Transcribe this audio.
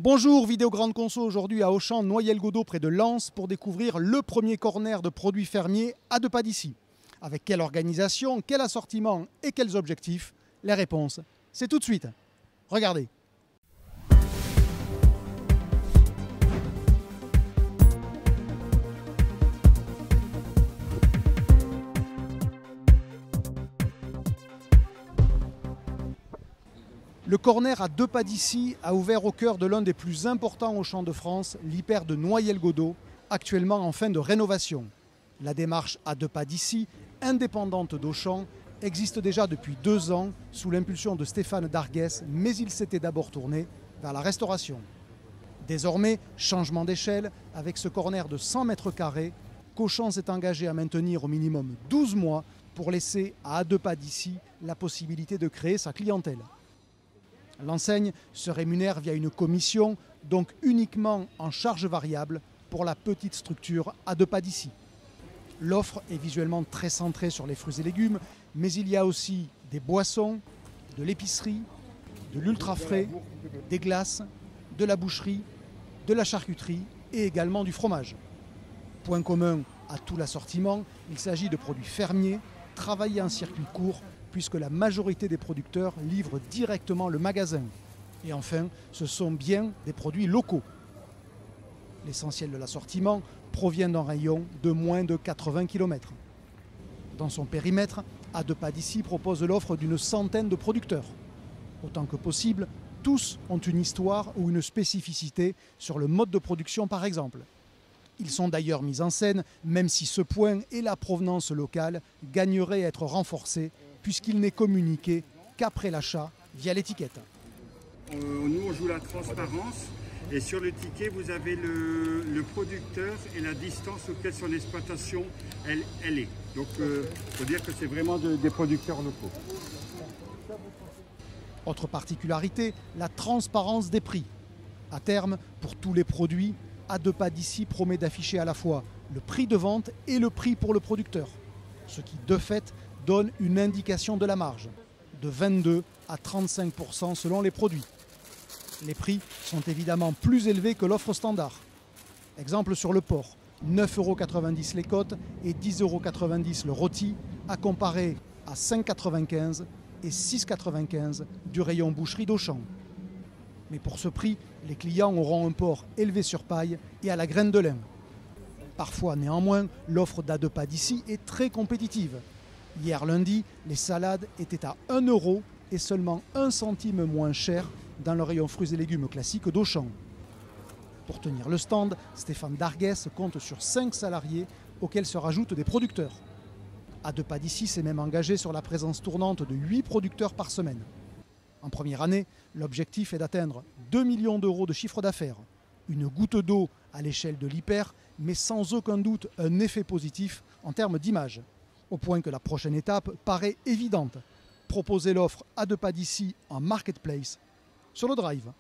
Bonjour, Vidéo Grande Conso aujourd'hui à Auchan, Noyelles-Godault près de Lens pour découvrir le premier corner de produits fermiers à 2 pas d'ici. Avec quelle organisation, quel assortiment et quels objectifs? Les réponses, c'est tout de suite. Regardez. Le corner à 2 pas d'ici a ouvert au cœur de l'un des plus importants Auchan de France, l'Hyper de Noyelles-Godault, actuellement en fin de rénovation. La démarche à 2 pas d'ici, indépendante d'Auchan, existe déjà depuis 2 ans sous l'impulsion de Stéphane Darguès, mais il s'était d'abord tourné vers la restauration. Désormais, changement d'échelle, avec ce corner de 100 mètres carrés, qu'Auchan s'est engagé à maintenir au minimum 12 mois pour laisser à 2 pas d'ici la possibilité de créer sa clientèle. L'enseigne se rémunère via une commission, donc uniquement en charge variable pour la petite structure à 2 pas d'ici. L'offre est visuellement très centrée sur les fruits et légumes, mais il y a aussi des boissons, de l'épicerie, de l'ultra frais, des glaces, de la boucherie, de la charcuterie et également du fromage. Point commun à tout l'assortiment, il s'agit de produits fermiers, travaillés en circuit court, puisque la majorité des producteurs livrent directement le magasin. Et enfin, ce sont bien des produits locaux. L'essentiel de l'assortiment provient d'un rayon de moins de 80 km. Dans son périmètre, à 2 pas d'ici propose l'offre d'une centaine de producteurs. Autant que possible, tous ont une histoire ou une spécificité sur le mode de production par exemple. Ils sont d'ailleurs mis en scène, même si ce point et la provenance locale gagneraient à être renforcés puisqu'il n'est communiqué qu'après l'achat via l'étiquette. Nous, on joue la transparence et sur le ticket, vous avez le producteur et la distance auquel son exploitation elle est. Donc, il faut dire que c'est vraiment des producteurs locaux. Autre particularité, la transparence des prix. À terme, pour tous les produits, à 2 pas d'ici promet d'afficher à la fois le prix de vente et le prix pour le producteur. Ce qui, de fait, donne une indication de la marge, de 22 à 35% selon les produits. Les prix sont évidemment plus élevés que l'offre standard. Exemple sur le porc, 9,90 € les côtes et 10,90 € le rôti, à comparer à 5,95 € et 6,95 € du rayon boucherie d'Auchan. Mais pour ce prix, les clients auront un porc élevé sur paille et à la graine de lin. Parfois, néanmoins, l'offre d'à 2 pas d'ici est très compétitive. Hier lundi, les salades étaient à 1 € et seulement 1 centime moins cher dans le rayon fruits et légumes classique d'Auchan. Pour tenir le stand, Stéphane Darguès compte sur 5 salariés auxquels se rajoutent des producteurs. À 2 pas d'ici s'est même engagé sur la présence tournante de 8 producteurs par semaine. En première année, l'objectif est d'atteindre 2 millions d'euros de chiffre d'affaires. Une goutte d'eau à l'échelle de l'Hyper, mais sans aucun doute un effet positif en termes d'image. Au point que la prochaine étape paraît évidente. Proposer l'offre à 2 pas d'ici en marketplace sur le Drive.